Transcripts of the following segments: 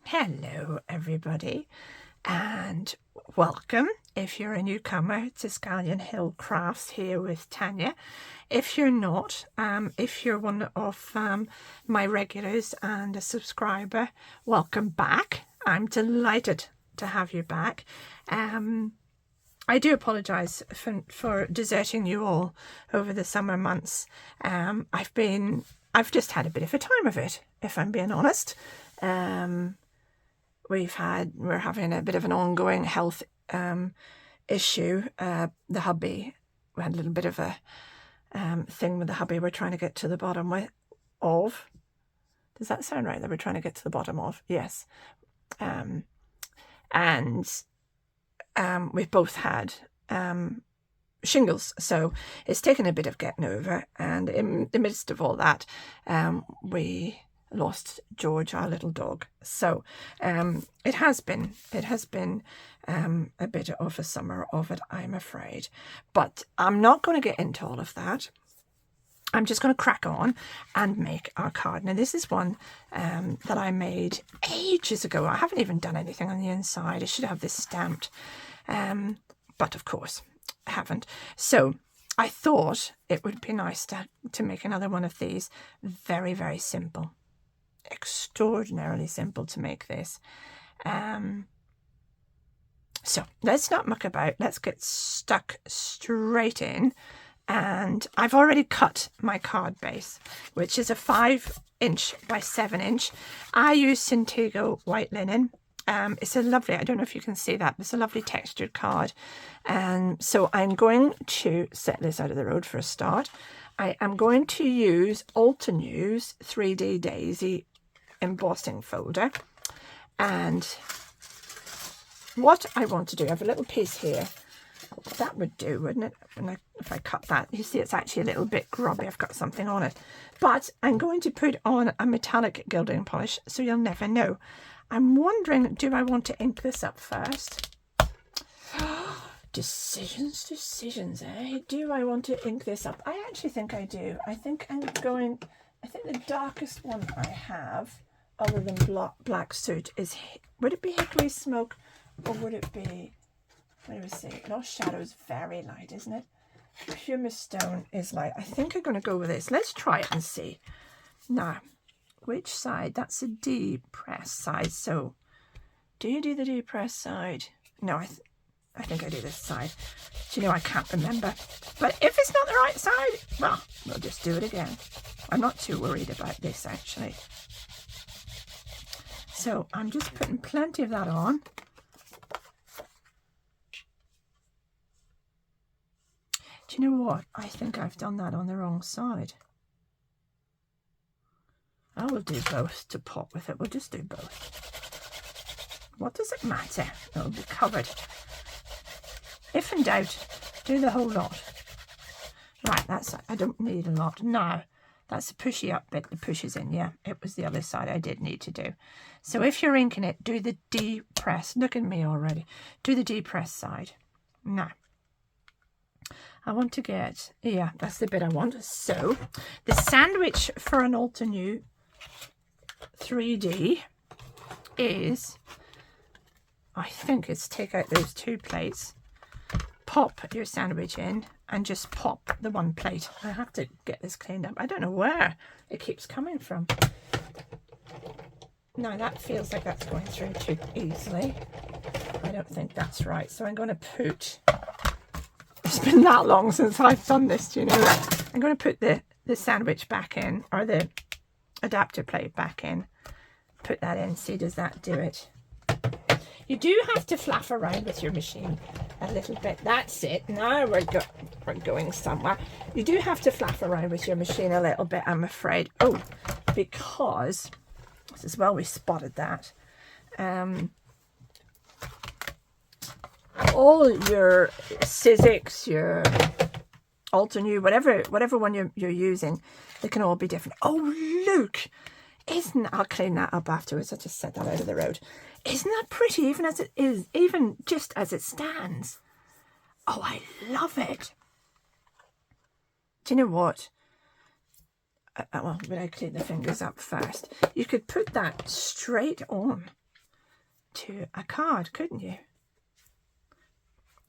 Hello everybody and welcome. If you're a newcomer to Scallion Hill Crafts here with Tanya. If you're not, if you're one of my regulars and a subscriber, welcome back. I'm delighted to have you back. I do apologise for deserting you all over the summer months. I've just had a bit of a time of it, if I'm being honest. We're having a bit of an ongoing health issue. The hubby, we had a little bit of a thing with the hubby we're trying to get to the bottom of. Does that sound right, that we're trying to get to the bottom of? Yes. We've both had shingles, so it's taken a bit of getting over, and in the midst of all that, we lost George, our little dog. So it has been a bit of a summer of it, I'm afraid. But I'm not going to get into all of that. I'm just going to crack on and make our card. Now this is one that I made ages ago. I haven't even done anything on the inside. I should have this stamped, but of course I haven't. So I thought it would be nice to make another one of these. Very, very simple. Extraordinarily simple to make this. So let's not muck about. Let's get stuck straight in. And I've already cut my card base, which is a 5" by 7". I use Synthego white linen. It's a lovely, I don't know if you can see that, it's a lovely textured card. So I'm going to set this out of the road for a start. I am going to use Altenew's 3D Daisy embossing folder, and what I want to do, I have a little piece here that would do, wouldn't it? If I cut that, you see it's actually a little bit grubby. I've got something on it, but I'm going to put on a metallic gilding polish, so you'll never know. I'm wondering, do I want to ink this up first? Decisions, eh? Do I want to ink this up? I actually think I do. I think the darkest one I have, other than black soot, is, would it be hickory smoke, or would it be, what do we see? Lost Shadow's very light, isn't it? Pumice Stone is light. I think I'm going to go with this. Let's try it and see. Now, which side? That's a D-press side. So, do you do the D-press side? No, I think I do this side. Do you know, I can't remember. But if it's not the right side, well, we'll just do it again. I'm not too worried about this, actually. So I'm just putting plenty of that on. Do you know what? I think I've done that on the wrong side. I will do both to pop with it. We'll just do both. What does it matter? It'll be covered. If in doubt, do the whole lot. Right, I don't need a lot. No, that's the pushy up bit that pushes in. Yeah, it was the other side I did need to do. So if you're inking it, do the D-press. Look at me already. Do the D-press side. Now, I want to get, yeah, that's the bit I want. So the sandwich for an Altenew 3D is, I think it's take out those 2 plates, pop your sandwich in, and just pop the 1 plate. I have to get this cleaned up. I don't know where it keeps coming from. Now that feels like that's going through too easily. I don't think that's right. So I'm going to put, it's been that long since I've done this, you know. I'm going to put the sandwich back in, or the adapter plate back in. Put that in, see, does that do it? You do have to flaff around with your machine a little bit. That's it. Now we're going somewhere. You do have to flaff around with your machine a little bit, I'm afraid. Oh, because, this is well we spotted that. All your Sizzix, your Altenew, whatever one you're using, they can all be different. Oh, look! I'll clean that up afterwards. I'll just set that out of the road. Isn't that pretty, even as it is, even just as it stands? Oh, I love it. Do you know what? Well, but I clean the fingers up first. You could put that straight on to a card, couldn't you?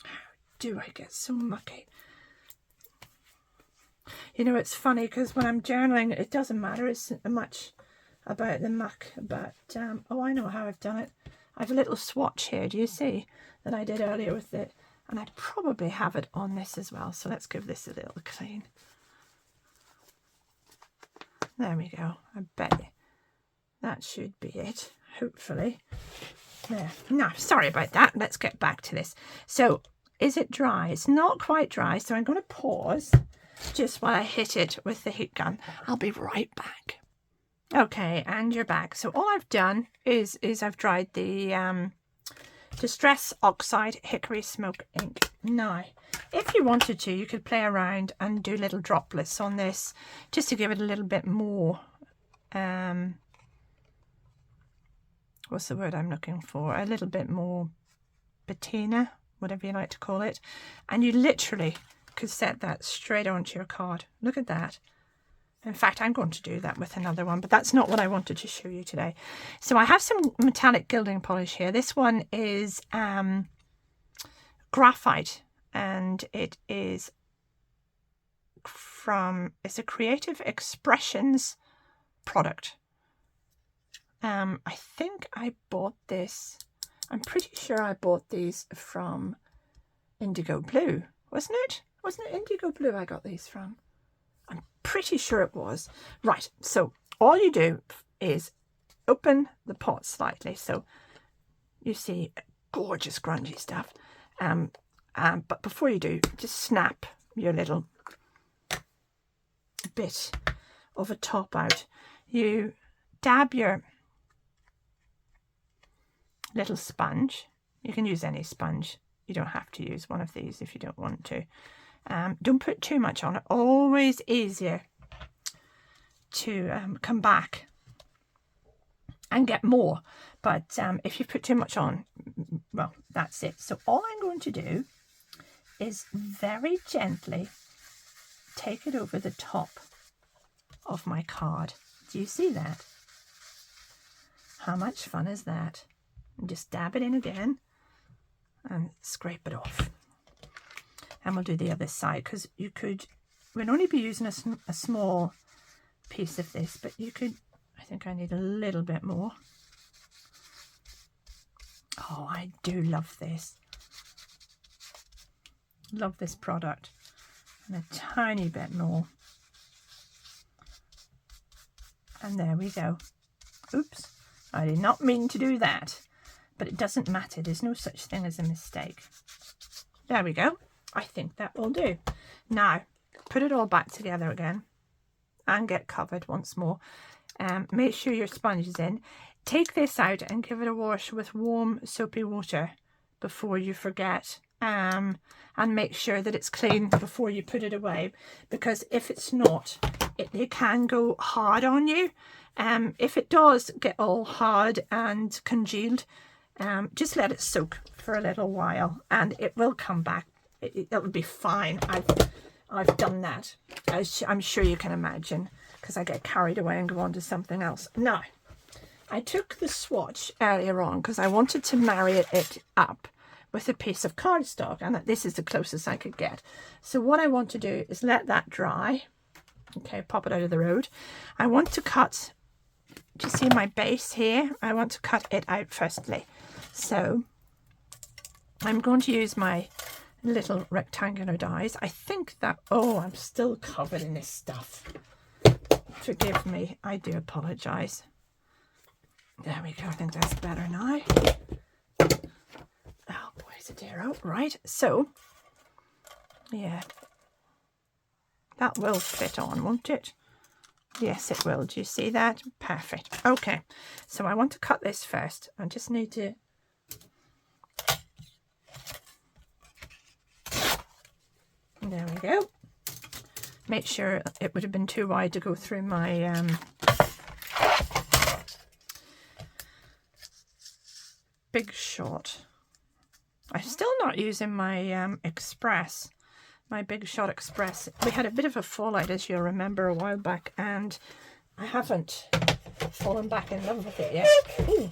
How do I get so mucky? You know, it's funny because when I'm journaling, it doesn't matter as much about the muck, but oh, I know how I've done it. I have a little swatch here, do you see, that I did earlier with it, and I'd probably have it on this as well. So let's give this a little clean. There we go. I bet that should be it, hopefully. There. No, sorry about that. Let's get back to this. So, is it dry? It's not quite dry, so I'm going to pause just while I hit it with the heat gun. I'll be right back. Okay, and you're back. So all I've done is I've dried the Distress Oxide Hickory Smoke ink. Now, if you wanted to, you could play around and do little droplets on this just to give it a little bit more, what's the word I'm looking for? A little bit more patina, whatever you like to call it. And you literally could set that straight onto your card. Look at that. In fact, I'm going to do that with another one, but that's not what I wanted to show you today. So I have some metallic gilding polish here. This one is graphite, and it is it's a Creative Expressions product. I think I bought this, I'm pretty sure I bought these from Indigo Blue, wasn't it? Wasn't it Indigo Blue I got these from? I'm pretty sure it was. Right, so all you do is open the pot slightly. So you see gorgeous grungy stuff. But before you do, just snap your little bit of a top out. You dab your little sponge. You can use any sponge. You don't have to use one of these if you don't want to. Don't put too much on it. Always easier to come back and get more. But if you put too much on, well, that's it. So all I'm going to do is very gently take it over the top of my card. Do you see that? How much fun is that? And just dab it in again and scrape it off. And we'll do the other side, because you could, we'd only be using a small piece of this, but you could, I think I need a little bit more. Oh, I do love this. Love this product. And a tiny bit more. And there we go. Oops, I did not mean to do that, but it doesn't matter. There's no such thing as a mistake. There we go. I think that will do. Now, put it all back together again and get covered once more. Make sure your sponge is in. Take this out and give it a wash with warm soapy water before you forget. And make sure that it's clean before you put it away, because if it's not, it can go hard on you. If it does get all hard and congealed, just let it soak for a little while and it will come back. It'll be fine. I've done that, as I'm sure you can imagine, because I get carried away and go on to something else. Now, I took the swatch earlier on because I wanted to marry it up with a piece of cardstock, and this is the closest I could get. So what I want to do is let that dry. Okay, pop it out of the road. I want to cut, do you see my base here? I want to cut it out firstly. So I'm going to use my little rectangular dies. I think that, oh, I'm still covered in this stuff. Forgive me, I do apologise. There we go, I think that's better now. Oh boy, it's a dear out. Right, so, yeah. That will fit on, won't it? Yes, it will. Do you see that? Perfect. Okay, so I want to cut this first. I just need to... There we go. Make sure it would have been too wide to go through my Big Shot. I'm still not using my Express, my Big Shot Express. We had a bit of a fallout, as you'll remember, a while back, and I haven't fallen back in love with it yet. Ooh.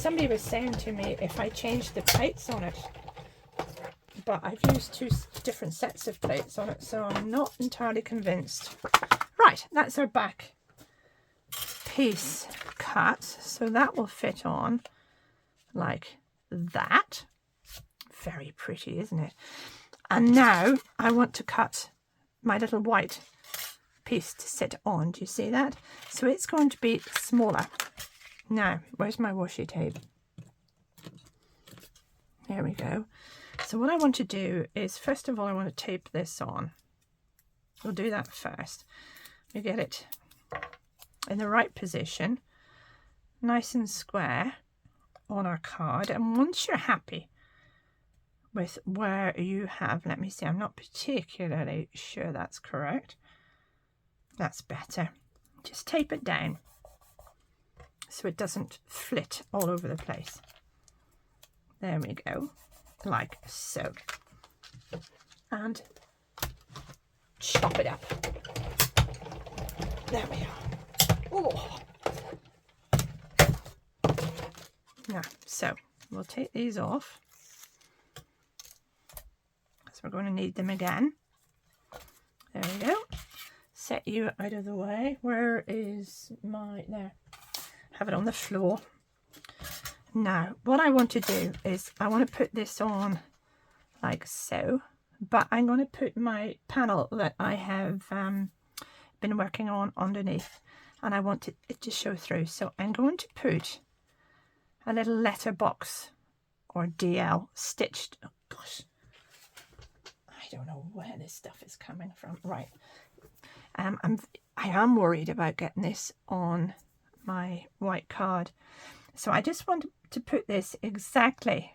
somebody was saying to me if I changed the plates on it, but I've used two different sets of plates on it, so I'm not entirely convinced. Right, that's our back piece cut, so that will fit on like that. Very pretty, isn't it? And now I want to cut my little white piece to sit on. Do you see that? So it's going to be smaller. Now, where's my washi tape? There we go. So what I want to do is, first of all, I want to tape this on. We'll do that first. We get it in the right position, nice and square on our card. And once you're happy with where you have, let me see, I'm not particularly sure that's correct. That's better. Just tape it down so it doesn't flit all over the place. There we go, like so. And chop it up. There we are. Oh. Now, so we'll take these off, because we're going to need them again. There we go. Set you out of the way. Where is my, there, have it on the floor. Now what I want to do is I want to put this on like so, but I'm going to put my panel that I have been working on underneath, and I want it to show through. So I'm going to put a little letterbox or DL stitched, oh gosh, I don't know where this stuff is coming from. Right, I am worried about getting this on my white card, so I just want to put this exactly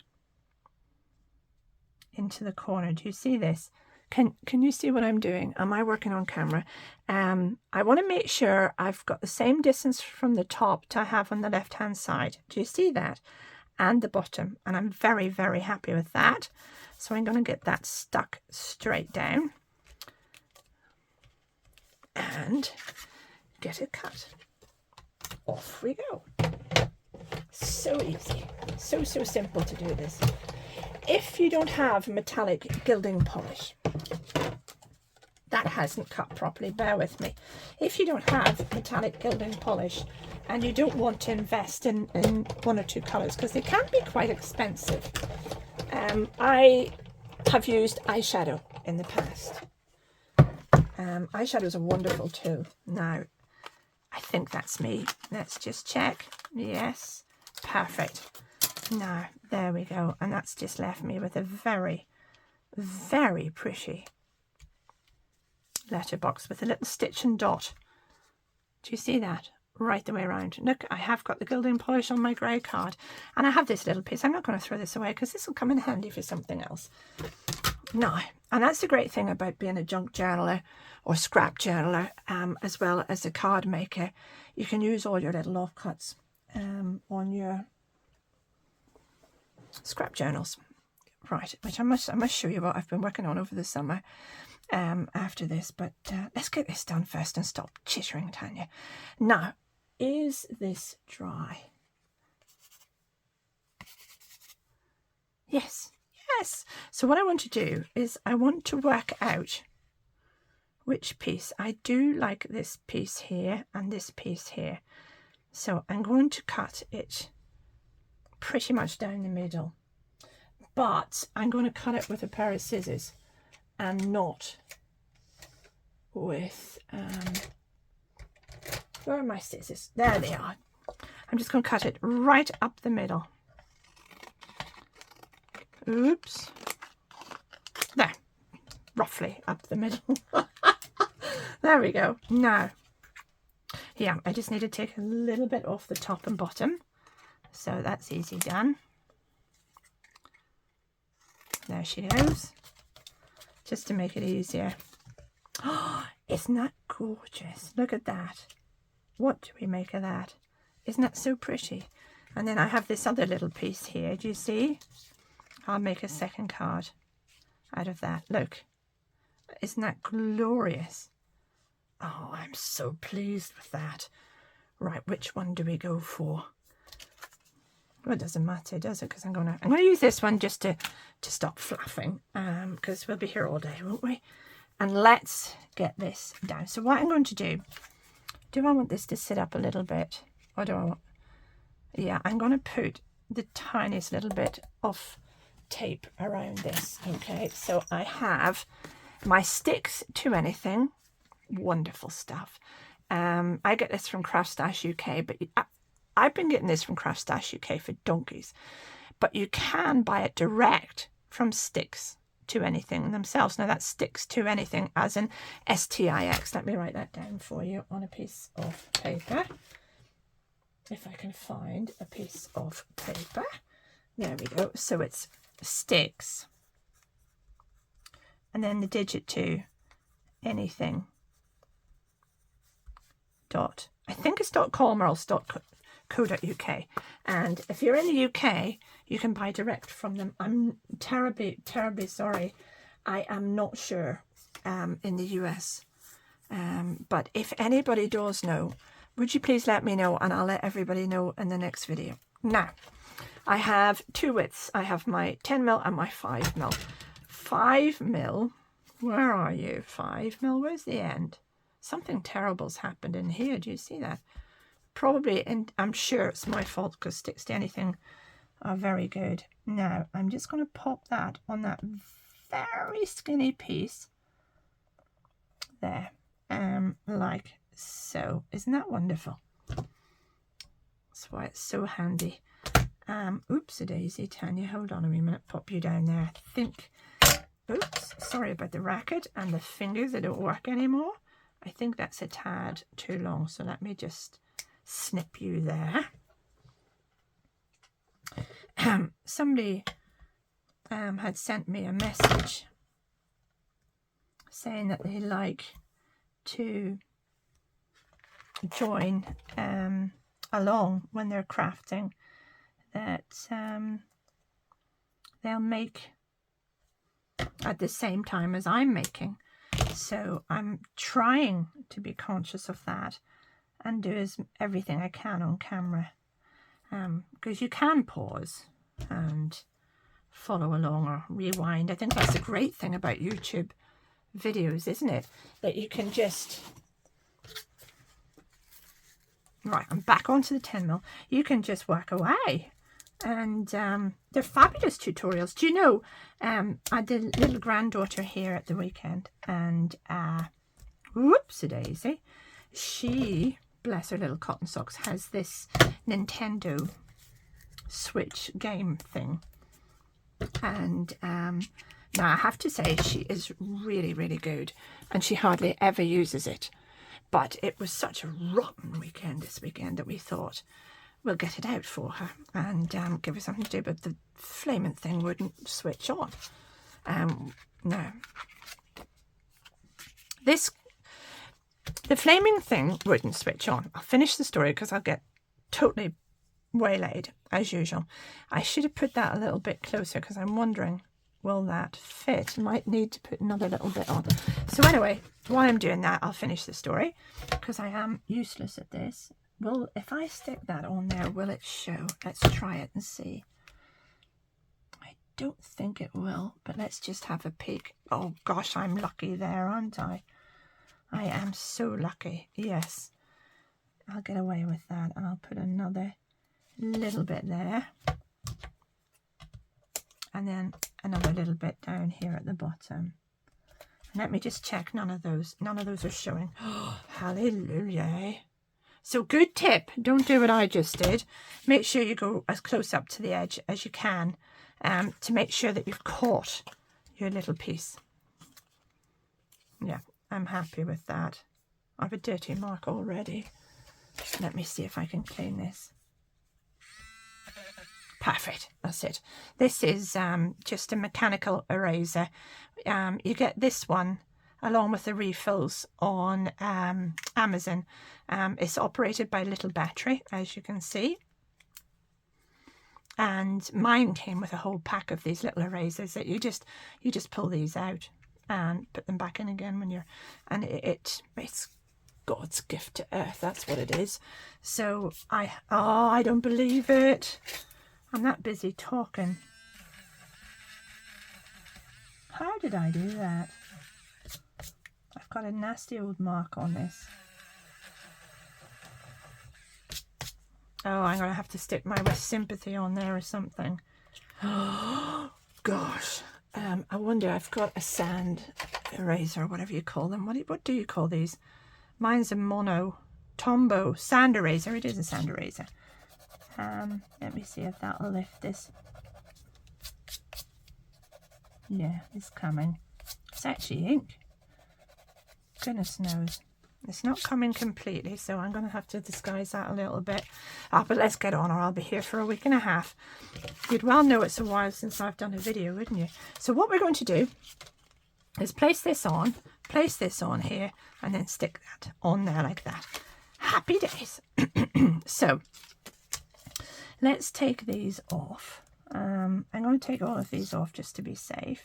into the corner. Do you see this? Can you see what I'm doing? Am I working on camera? I want to make sure I've got the same distance from the top to have on the left hand side. Do you see that? And the bottom, and I'm very, very happy with that. So I'm going to get that stuck straight down and get it cut. Off we go. So easy, so simple to do this. If you don't have metallic gilding polish, that hasn't cut properly, bear with me. If you don't have metallic gilding polish and you don't want to invest in one or two colours, because they can be quite expensive, I have used eyeshadow in the past. Eyeshadow is a wonderful tool. Now, I think that's me. Let's just check. Yes, perfect. Now, there we go. And that's just left me with a very, very pretty letterbox with a little stitch and dot. Do you see that? Right the way around. Look, I have got the gilding polish on my grey card, and I have this little piece. I'm not going to throw this away because this will come in handy for something else. No, and that's the great thing about being a junk journaler or scrap journaler, as well as a card maker. You can use all your little offcuts on your scrap journals. Right, which I must show you what I've been working on over the summer after this, but let's get this done first and stop chittering, Tanya. Now, is this dry? Yes. Yes. So what I want to do is I want to work out which piece. I do like this piece here and this piece here. So I'm going to cut it pretty much down the middle, but I'm going to cut it with a pair of scissors and not with, where are my scissors? There they are. I'm just going to cut it right up the middle. Oops. There, roughly up the middle. There we go. Now, yeah, I just need to take a little bit off the top and bottom. So that's easy done. There she goes. Just to make it easier. Oh, isn't that gorgeous? Look at that. What do we make of that? Isn't that so pretty? And then I have this other little piece here. Do you see? I'll make a second card out of that. Look, isn't that glorious? Oh, I'm so pleased with that. Right, which one do we go for? Well, it doesn't matter, does it? Because I'm gonna use this one just to stop fluffing, because we'll be here all day, won't we? And let's get this down. So what I'm going to do I want this to sit up a little bit, or do I want? Yeah, I'm going to put the tiniest little bit of tape around this. Okay, so I have my sticks to anything. Wonderful stuff. I get this from Craft Stash UK, but I've been getting this from Craft Stash UK for donkeys. But you can buy it direct from Sticks to Anything themselves. Now that's Sticks to Anything as in STIX. Let me write that down for you on a piece of paper. If I can find a piece of paper. There we go. So it's Sticks. And then the digit 2, anything. I think it's .com or else .co.uk. And if you're in the UK, you can buy direct from them. I'm terribly, terribly sorry. I am not sure in the US. But if anybody does know, would you please let me know, and I'll let everybody know in the next video. Now, I have 2 widths. I have my 10mm and my 5mm. 5mm, where are you? 5mm, where's the end? Something terrible's happened in here. Do you see that? Probably, and I'm sure it's my fault because Sticks to Anything are very good. Now, I'm just going to pop that on that very skinny piece there, like so. Isn't that wonderful? That's why it's so handy. Oops-a-daisy, Tanya, hold on a minute, pop you down there. I think, oops, sorry about the racket and the fingers, they don't work anymore. I think that's a tad too long, so let me just snip you there. Somebody had sent me a message saying that they like to join along when they're crafting, that they'll make at the same time as I'm making. So I'm trying to be conscious of that and do everything I can on camera, because you can pause and follow along or rewind. I think that's the great thing about YouTube videos, isn't it? That you can just... Right, I'm back onto the 10mm. You can just work away. And they're fabulous tutorials. Do you know, I had a little granddaughter here at the weekend, and whoops-a-daisy, she, bless her little cotton socks, has this Nintendo Switch game thing. And now I have to say she is really, really good, and she hardly ever uses it. But it was such a rotten weekend this weekend that we thought, we'll get it out for her and give her something to do, but the flaming thing wouldn't switch on. No. The flaming thing wouldn't switch on. I'll finish the story because I'll get totally waylaid, as usual. I should have put that a little bit closer because I'm wondering, will that fit? Might need to put another little bit on. So anyway, while I'm doing that, I'll finish the story because I am useless at this. Well, if I stick that on there, will it show? Let's try it and see. I don't think it will, but let's just have a peek. Oh gosh, I'm lucky there, aren't I? I am so lucky. Yes, I'll get away with that, and I'll put another little bit there. And then another little bit down here at the bottom. And let me just check none of those are showing. Oh, hallelujah. So good tip, don't do what I just did. Make sure you go as close up to the edge as you can to make sure that you've caught your little piece. Yeah, I'm happy with that. I have a dirty mark already. Let me see if I can clean this. Perfect, that's it. This is just a mechanical eraser. You get this one along with the refills on Amazon. It's operated by a little battery, as you can see. And mine came with a whole pack of these little erasers that you just pull these out and put them back in again when you're, and it's God's gift to earth. That's what it is. So I don't believe it. I'm that busy talking. How did I do that? I've got a nasty old mark on this. Oh, I'm going to have to stick my sympathy on there or something. Oh, gosh. I wonder, I've got a sand eraser, whatever you call them. What do you call these? Mine's a Tombow sand eraser. It is a sand eraser. Let me see if that'll lift this. Yeah, it's coming. It's actually ink. Goodness knows. It's not coming completely, so I'm going to have to disguise that a little bit. But let's get on, or I'll be here for a week and a half. You'd well know it's a while since I've done a video, wouldn't you? So what we're going to do is place this on here, and then stick that on there like that. Happy days. So let's take these off. I'm going to take all of these off just to be safe.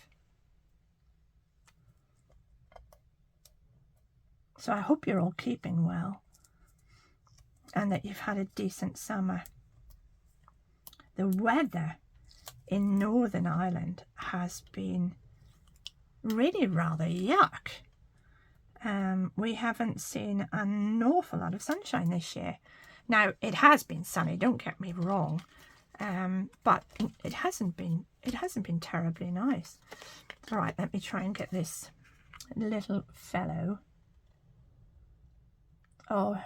So I hope you're all keeping well and that you've had a decent summer. The weather in Northern Ireland has been really rather yuck. We haven't seen an awful lot of sunshine this year. Now, it has been sunny, don't get me wrong, but it hasn't been terribly nice. All right, let me try and get this little fellow. Oh,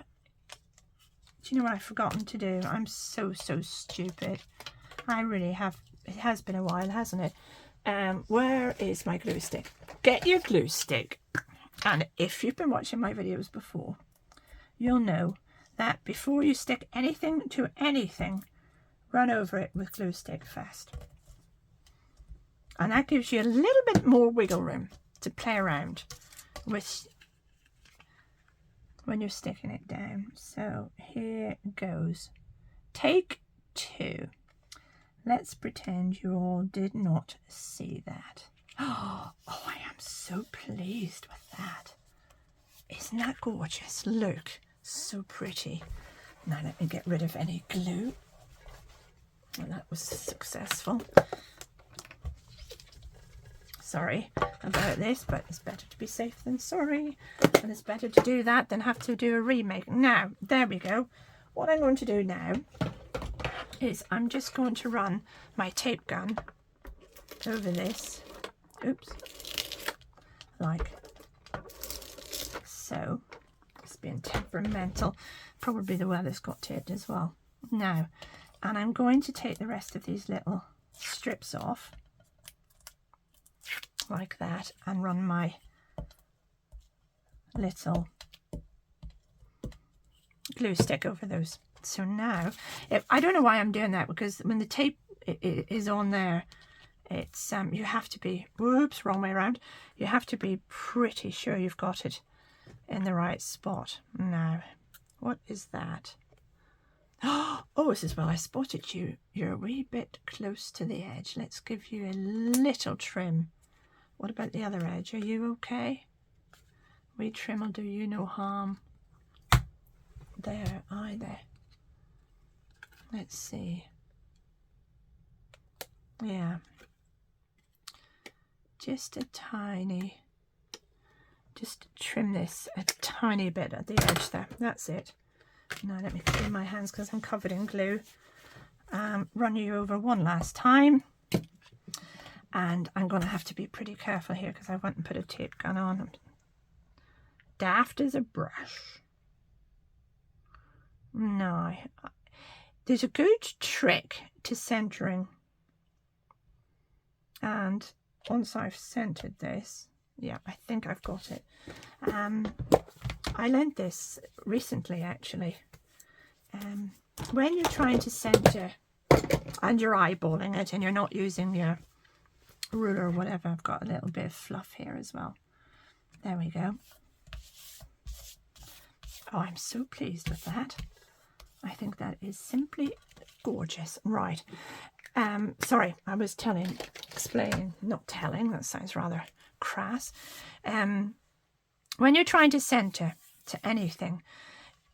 do you know what I've forgotten to do? I'm so stupid. I really have. It has been a while, hasn't it? Where is my glue stick? Get your glue stick. And if you've been watching my videos before, you'll know that before you stick anything to anything, run over it with glue stick first. And that gives you a little bit more wiggle room to play around with when you're sticking it down. So here goes. Take 2. Let's pretend you all did not see that. Oh, I am so pleased with that. Isn't that gorgeous? Look, so pretty. Now let me get rid of any glue. Well, that was successful. Sorry about this, but it's better to be safe than sorry. And it's better to do that than have to do a remake. Now, there we go. What I'm going to do now is I'm just going to run my tape gun over this. Oops. Like so. It's being temperamental. Probably the weather's got to it as well. Now, and I'm going to take the rest of these little strips off. Like that, and run my little glue stick over those. So now, I don't know why I'm doing that, because when the tape is on there, it's you have to be, whoops, wrong way around. You have to be pretty sure you've got it in the right spot. Now, what is that? Oh, this is well, I spotted you. You're a wee bit close to the edge. Let's give you a little trim. What about the other edge? Are you okay? Wee trim will do you no harm. There, there. Let's see. Yeah. Just a tiny, just trim this a tiny bit at the edge there. That's it. Now let me clean my hands because I'm covered in glue. Run you over one last time. And I'm going to have to be pretty careful here because I went and put a tape gun on. I'm daft as a brush. No, there's a good trick to centering. And once I've centered this, yeah, I think I've got it. I learned this recently, actually. When you're trying to center and you're eyeballing it and you're not using your ruler or whatever, I've got a little bit of fluff here as well. There we go. Oh, I'm so pleased with that. I think that is simply gorgeous. Right. Sorry, I was explaining, not telling, that sounds rather crass. When you're trying to center to anything,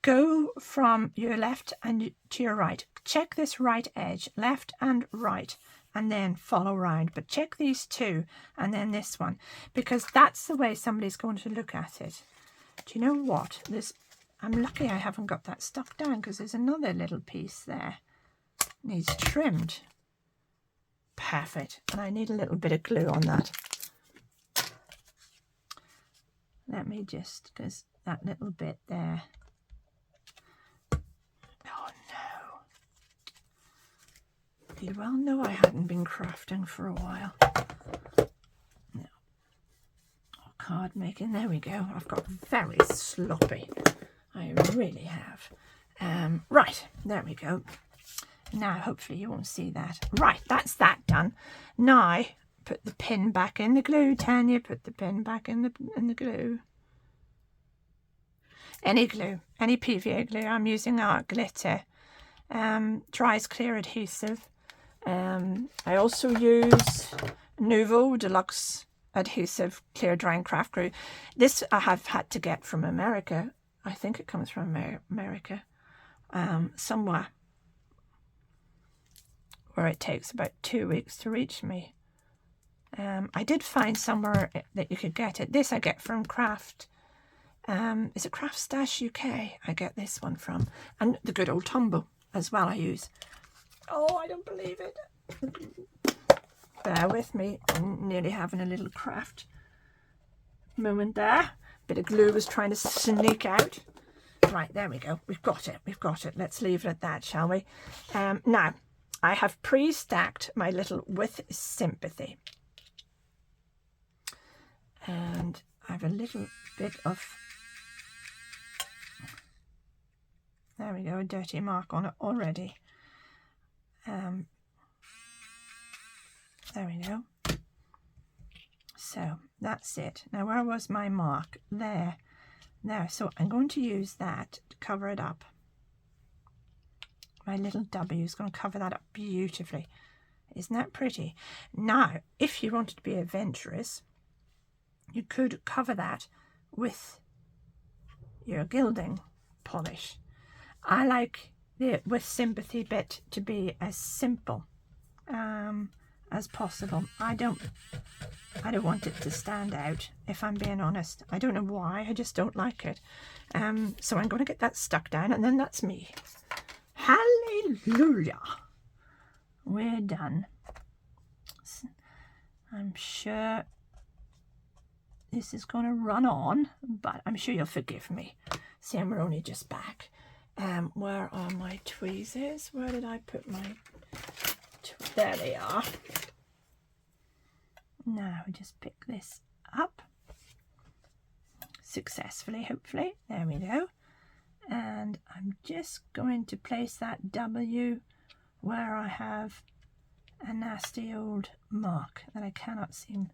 go from your left and to your right. Check this right edge, left and right, and then follow round. But check these two and then this one, because that's the way somebody's going to look at it. Do you know what? I'm lucky I haven't got that stuck down, because there's another little piece there. Needs trimmed. Perfect. And I need a little bit of glue on that. Let me just, because that little bit there. Oh no. You well know I hadn't been crafting for a while. No. Oh, card making, there we go. I've got very sloppy. I really have. Right, there we go. Now, hopefully you won't see that. Right, that's that done. Now, put the pin back in the glue, Tanya. Put the pin back in the glue. Any glue, any PVA glue. I'm using art glitter. Dries clear adhesive. I also use Nouveau Deluxe adhesive clear drying craft glue. This I have had to get from America. I think it comes from America. Somewhere where it takes about 2 weeks to reach me. I did find somewhere that you could get it. This I get from Craft. Is it Craft Stash UK? I get this one from. And the good old Tombow as well I use. Oh, I don't believe it. Bear with me. I'm nearly having a little craft moment there. Bit of glue was trying to sneak out. Right, there we go. We've got it. We've got it. Let's leave it at that, shall we? Now, I have pre-stacked my little with sympathy. And I have a little bit of, there we go, a dirty mark on it already. There we go. So that's it. Now, where was my mark? There. So I'm going to use that to cover it up. My little W is going to cover that up beautifully. Isn't that pretty? Now, if you wanted to be adventurous, you could cover that with your gilding polish. I like the with sympathy bit to be as simple as possible. I don't want it to stand out, if I'm being honest. I don't know why, I just don't like it. So I'm going to get that stuck down, and then that's me. Hallelujah! We're done. I'm sure this is going to run on, but I'm sure you'll forgive me, seeing we're only just back. Where are my tweezers? Where did I put my... There they are. Now we just pick this up successfully, hopefully. There we go. And I'm just going to place that W where I have a nasty old mark that I cannot seem.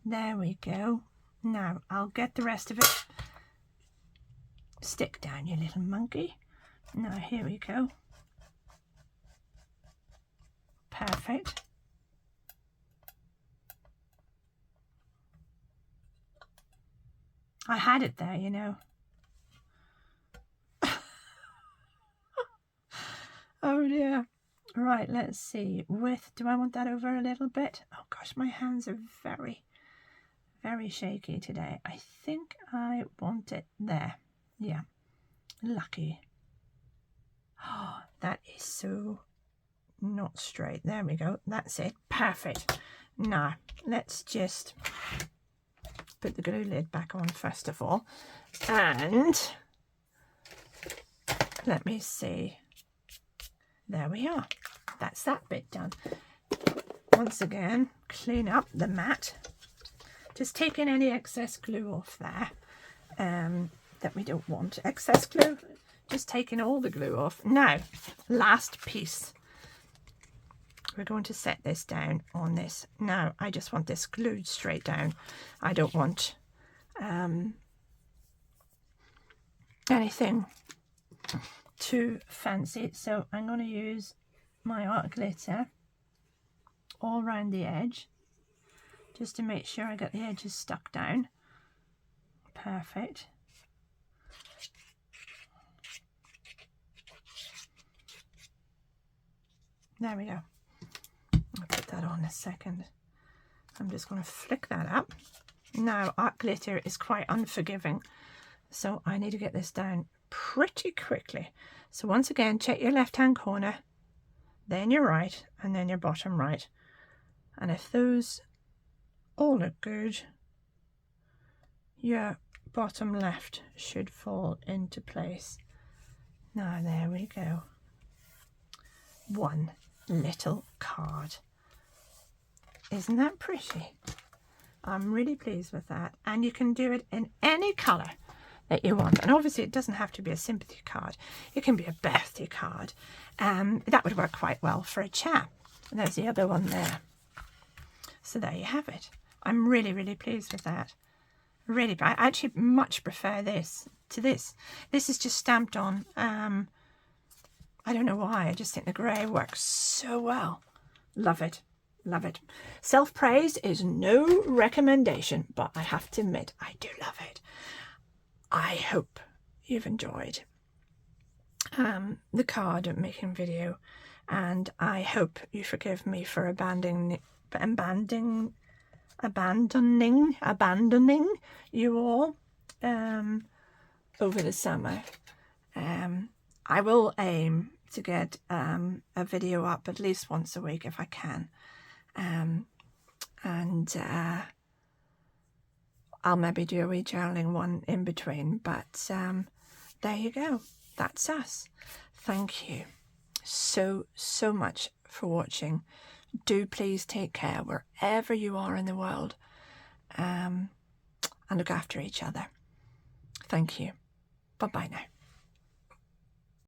There we go. Now I'll get the rest of it. Stick down, you little monkey. Now here we go. Perfect. I had it there, you know. Oh dear. Right, let's see. Width, do I want that over a little bit? Oh gosh, my hands are very, very shaky today. I think I want it there. Yeah, lucky. Oh, that is so not straight. There we go. That's it. Perfect. Now, let's just put the glue lid back on first of all. And let me see. There we are. That's that bit done. Once again, clean up the mat. Just taking any excess glue off there that we don't want. Excess glue, just taking all the glue off. Now, last piece. We're going to set this down on this. Now, I just want this glued straight down. I don't want anything too fancy. So I'm going to use my art glitter all around the edge, just to make sure I get the edges stuck down. Perfect. There we go. I'll put that on a second. I'm just going to flick that up. Now, art glitter is quite unforgiving, so I need to get this down pretty quickly. So once again, check your left-hand corner, then your right, and then your bottom right. And if those all look good, your bottom left should fall into place. Now, there we go. One little card. Isn't that pretty? I'm really pleased with that. And you can do it in any colour that you want. And obviously it doesn't have to be a sympathy card. It can be a birthday card. That would work quite well for a chap. And there's the other one there. So there you have it. I'm really, really pleased with that. Really, I actually much prefer this to this. This is just stamped on. I don't know why. I just think the grey works so well. Love it. Love it. Self-praise is no recommendation, but I have to admit, I do love it. I hope you've enjoyed the card making video, and I hope you forgive me for abandoning you all over the summer. I will aim to get a video up at least once a week if I can. I'll maybe do a wee journaling one in between, but there you go. That's us. Thank you so much for watching. Do please take care wherever you are in the world, and look after each other. Thank you. Bye-bye now.